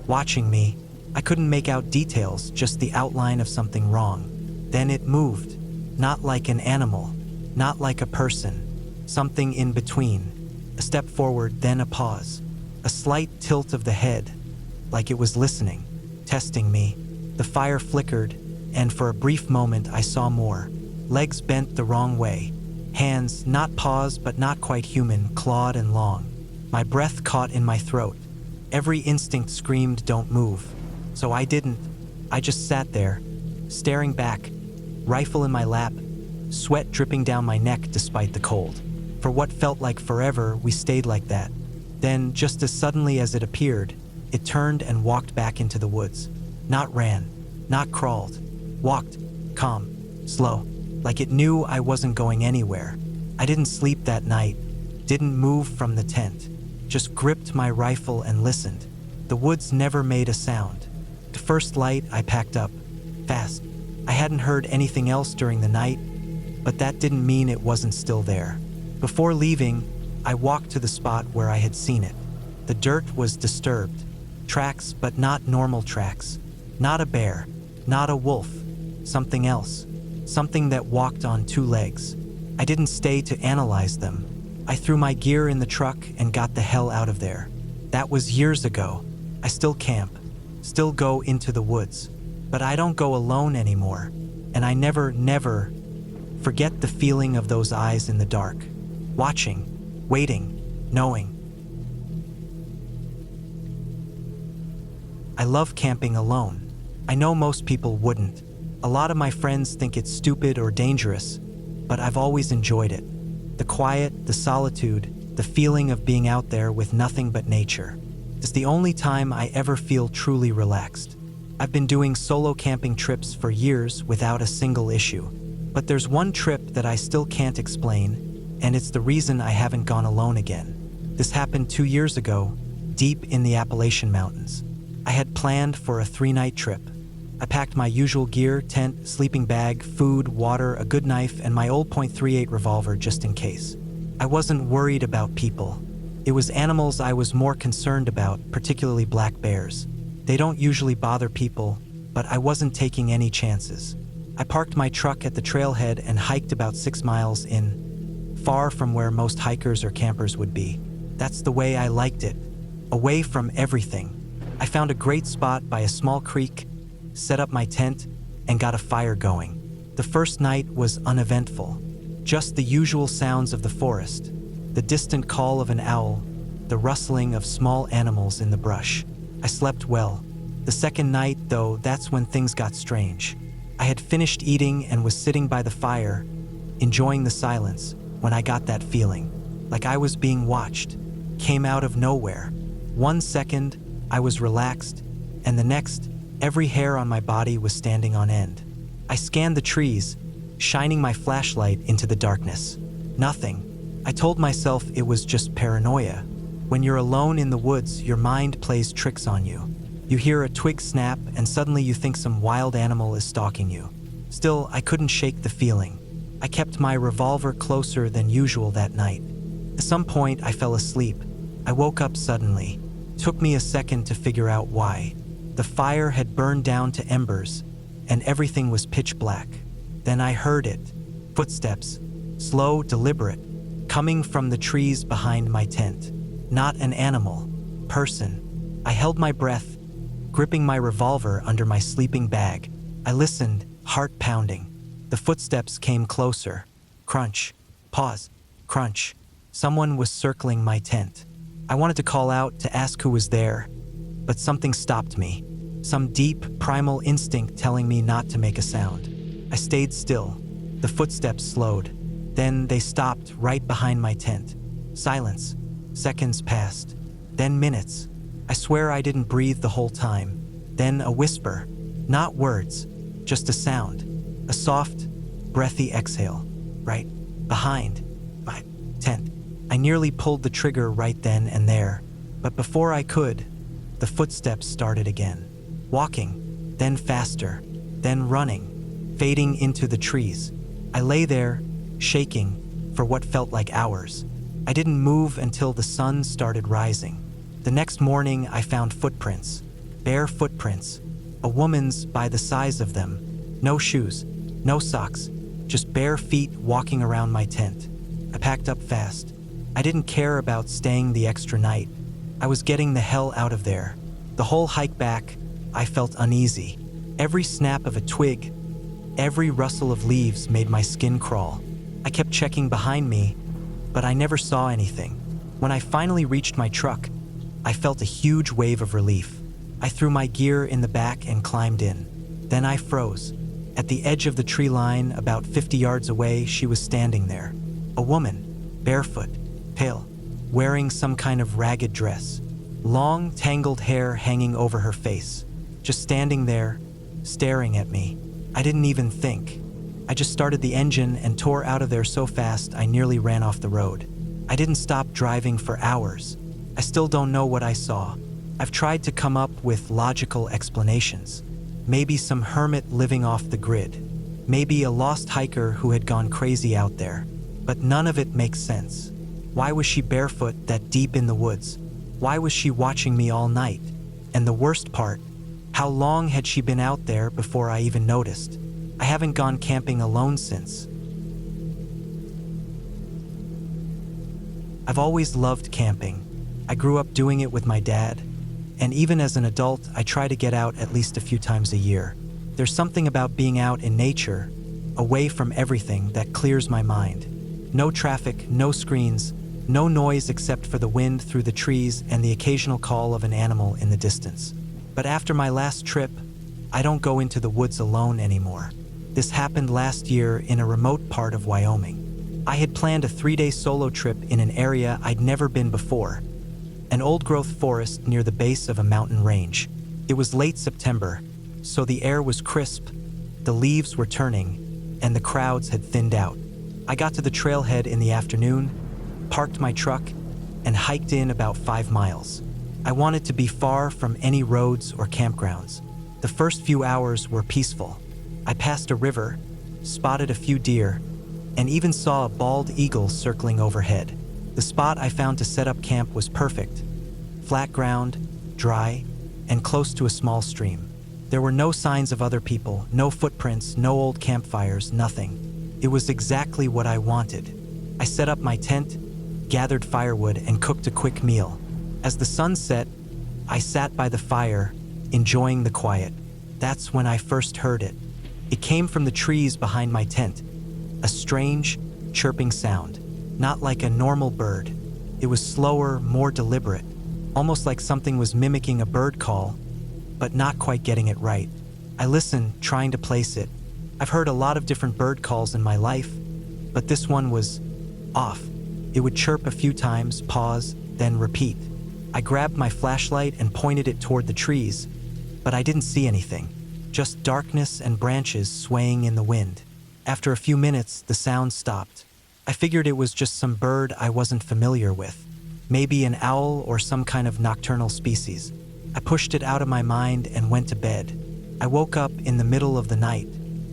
watching me. I couldn't make out details, just the outline of something wrong. Then it moved, not like an animal, not like a person. Something in between. A step forward, then a pause. A slight tilt of the head, like it was listening, testing me. The fire flickered, and for a brief moment I saw more. Legs bent the wrong way. Hands, not paws but not quite human, clawed and long. My breath caught in my throat. Every instinct screamed, don't move. So I didn't. I just sat there, staring back, rifle in my lap, sweat dripping down my neck despite the cold. For what felt like forever, we stayed like that. Then, just as suddenly as it appeared, it turned and walked back into the woods. Not ran, not crawled. Walked, calm, slow, like it knew I wasn't going anywhere. I didn't sleep that night, didn't move from the tent, just gripped my rifle and listened. The woods never made a sound. The first light, I packed up, fast. I hadn't heard anything else during the night, but that didn't mean it wasn't still there. Before leaving, I walked to the spot where I had seen it. The dirt was disturbed. Tracks, but not normal tracks. Not a bear, not a wolf. Something else. Something that walked on two legs. I didn't stay to analyze them. I threw my gear in the truck and got the hell out of there. That was years ago. I still camp, still go into the woods, but I don't go alone anymore. And I never forget the feeling of those eyes in the dark. Watching, waiting, knowing. I love camping alone. I know most people wouldn't. A lot of my friends think it's stupid or dangerous, but I've always enjoyed it. The quiet, the solitude, the feeling of being out there with nothing but nature. It's the only time I ever feel truly relaxed. I've been doing solo camping trips for years without a single issue. But there's one trip that I still can't explain, and it's the reason I haven't gone alone again. This happened 2 years ago, deep in the Appalachian Mountains. I had planned for a 3-night trip. I packed my usual gear, tent, sleeping bag, food, water, a good knife, and my old .38 revolver just in case. I wasn't worried about people. It was animals I was more concerned about, particularly black bears. They don't usually bother people, but I wasn't taking any chances. I parked my truck at the trailhead and hiked about 6 miles in, far from where most hikers or campers would be. That's the way I liked it, away from everything. I found a great spot by a small creek, set up my tent, and got a fire going. The first night was uneventful. Just the usual sounds of the forest, the distant call of an owl, the rustling of small animals in the brush. I slept well. The second night, though, that's when things got strange. I had finished eating and was sitting by the fire, enjoying the silence, when I got that feeling, like I was being watched. Came out of nowhere. 1 second, I was relaxed, and the next, Every hair on my body was standing on end. I scanned the trees, shining my flashlight into the darkness. Nothing. I told myself it was just paranoia. When you're alone in the woods, your mind plays tricks on you. You hear a twig snap and suddenly you think some wild animal is stalking you. Still, I couldn't shake the feeling. I kept my revolver closer than usual that night. At some point, I fell asleep. I woke up suddenly. Took me a second to figure out why. The fire had burned down to embers, and everything was pitch black. Then I heard it. Footsteps. Slow, deliberate. Coming from the trees behind my tent. Not an animal. Person. I held my breath, gripping my revolver under my sleeping bag. I listened, heart pounding. The footsteps came closer. Crunch. Pause. Crunch. Someone was circling my tent. I wanted to call out to ask who was there, but something stopped me. Some deep, primal instinct telling me not to make a sound. I stayed still. The footsteps slowed. Then they stopped right behind my tent. Silence. Seconds passed. Then minutes. I swear I didn't breathe the whole time. Then a whisper. Not words, just a sound. A soft, breathy exhale. Right behind my tent. I nearly pulled the trigger right then and there, but before I could, the footsteps started again. Walking, then faster, then running, fading into the trees. I lay there, shaking, for what felt like hours. I didn't move until the sun started rising. The next morning, I found footprints. Bare footprints. A woman's by the size of them. No shoes, no socks, just bare feet walking around my tent. I packed up fast. I didn't care about staying the extra night. I was getting the hell out of there. The whole hike back, I felt uneasy. Every snap of a twig, every rustle of leaves made my skin crawl. I kept checking behind me, but I never saw anything. When I finally reached my truck, I felt a huge wave of relief. I threw my gear in the back and climbed in. Then I froze. At the edge of the tree line, about 50 yards away, she was standing there. A woman, barefoot, pale, wearing some kind of ragged dress. Long, tangled hair hanging over her face. Just standing there, staring at me. I didn't even think. I just started the engine and tore out of there so fast I nearly ran off the road. I didn't stop driving for hours. I still don't know what I saw. I've tried to come up with logical explanations. Maybe some hermit living off the grid. Maybe a lost hiker who had gone crazy out there. But none of it makes sense. Why was she barefoot that deep in the woods? Why was she watching me all night? And the worst part, how long had she been out there before I even noticed? I haven't gone camping alone since. I've always loved camping. I grew up doing it with my dad, and even as an adult, I try to get out at least a few times a year. There's something about being out in nature, away from everything, that clears my mind. No traffic, no screens, no noise except for the wind through the trees and the occasional call of an animal in the distance. But after my last trip, I don't go into the woods alone anymore. This happened last year in a remote part of Wyoming. I had planned a 3-day solo trip in an area I'd never been before, an old-growth forest near the base of a mountain range. It was late September, so the air was crisp, the leaves were turning, and the crowds had thinned out. I got to the trailhead in the afternoon, parked my truck, and hiked in about 5 miles. I wanted to be far from any roads or campgrounds. The first few hours were peaceful. I passed a river, spotted a few deer, and even saw a bald eagle circling overhead. The spot I found to set up camp was perfect. Flat ground, dry, and close to a small stream. There were no signs of other people, no footprints, no old campfires, nothing. It was exactly what I wanted. I set up my tent, gathered firewood, and cooked a quick meal. As the sun set, I sat by the fire, enjoying the quiet. That's when I first heard it. It came from the trees behind my tent. A strange, chirping sound. Not like a normal bird. It was slower, more deliberate. Almost like something was mimicking a bird call, but not quite getting it right. I listened, trying to place it. I've heard a lot of different bird calls in my life, but this one was off. It would chirp a few times, pause, then repeat. I grabbed my flashlight and pointed it toward the trees, but I didn't see anything. Just darkness and branches swaying in the wind. After a few minutes, the sound stopped. I figured it was just some bird I wasn't familiar with. Maybe an owl or some kind of nocturnal species. I pushed it out of my mind and went to bed. I woke up in the middle of the night.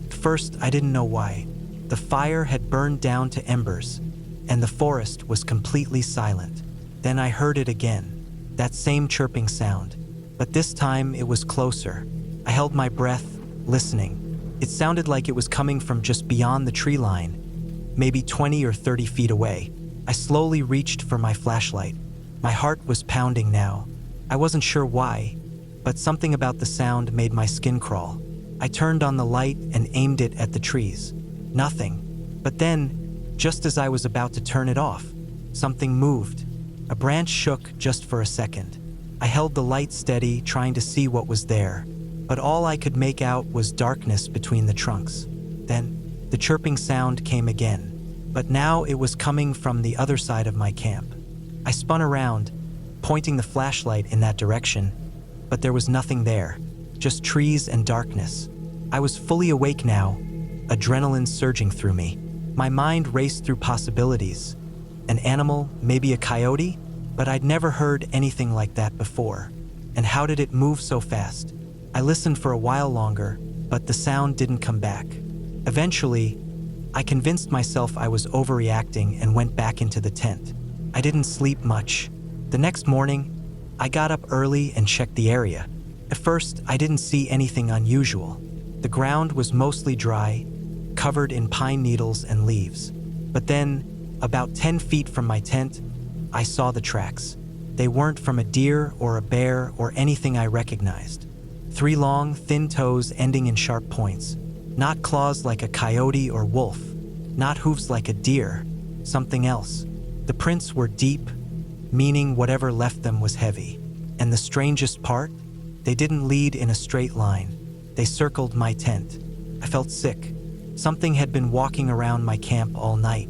At first, I didn't know why. The fire had burned down to embers, and the forest was completely silent. Then I heard it again, that same chirping sound, but this time it was closer. I held my breath, listening. It sounded like it was coming from just beyond the tree line, maybe 20 or 30 feet away. I slowly reached for my flashlight. My heart was pounding now. I wasn't sure why, but something about the sound made my skin crawl. I turned on the light and aimed it at the trees. Nothing. But then, just as I was about to turn it off, something moved. A branch shook just for a second. I held the light steady, trying to see what was there, but all I could make out was darkness between the trunks. Then, the chirping sound came again, but now it was coming from the other side of my camp. I spun around, pointing the flashlight in that direction, but there was nothing there, just trees and darkness. I was fully awake now, adrenaline surging through me. My mind raced through possibilities. An animal, maybe a coyote? But I'd never heard anything like that before. And how did it move so fast? I listened for a while longer, but the sound didn't come back. Eventually, I convinced myself I was overreacting and went back into the tent. I didn't sleep much. The next morning, I got up early and checked the area. At first, I didn't see anything unusual. The ground was mostly dry, covered in pine needles and leaves. But then, about 10 feet from my tent, I saw the tracks. They weren't from a deer or a bear or anything I recognized. 3 long, thin toes ending in sharp points. Not claws like a coyote or wolf. Not hooves like a deer. Something else. The prints were deep, meaning whatever left them was heavy. And the strangest part? They didn't lead in a straight line. They circled my tent. I felt sick. Something had been walking around my camp all night,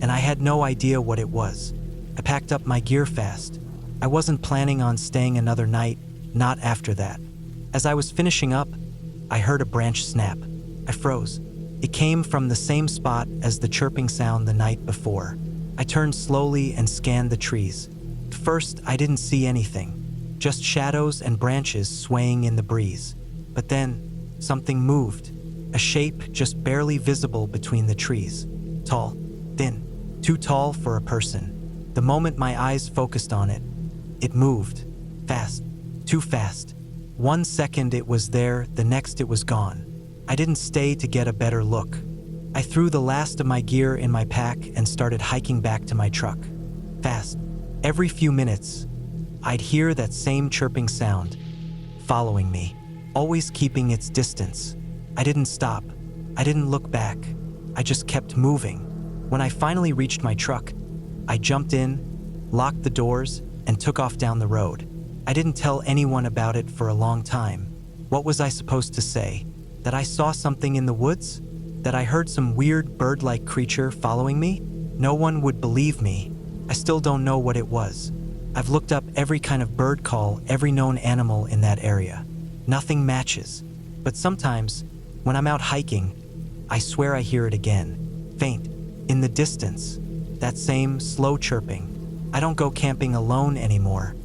and I had no idea what it was. I packed up my gear fast. I wasn't planning on staying another night, not after that. As I was finishing up, I heard a branch snap. I froze. It came from the same spot as the chirping sound the night before. I turned slowly and scanned the trees. At first, I didn't see anything, just shadows and branches swaying in the breeze. But then, something moved, a shape just barely visible between the trees. Tall, thin, too tall for a person. The moment my eyes focused on it, it moved. Fast, too fast. 1 second it was there, the next it was gone. I didn't stay to get a better look. I threw the last of my gear in my pack and started hiking back to my truck. Fast. Every few minutes, I'd hear that same chirping sound, following me, always keeping its distance. I didn't stop. I didn't look back. I just kept moving. When I finally reached my truck, I jumped in, locked the doors, and took off down the road. I didn't tell anyone about it for a long time. What was I supposed to say? That I saw something in the woods? That I heard some weird bird-like creature following me? No one would believe me. I still don't know what it was. I've looked up every kind of bird call, every known animal in that area. Nothing matches. But sometimes, when I'm out hiking, I swear I hear it again. Faint, in the distance. That same slow chirping. I don't go camping alone anymore.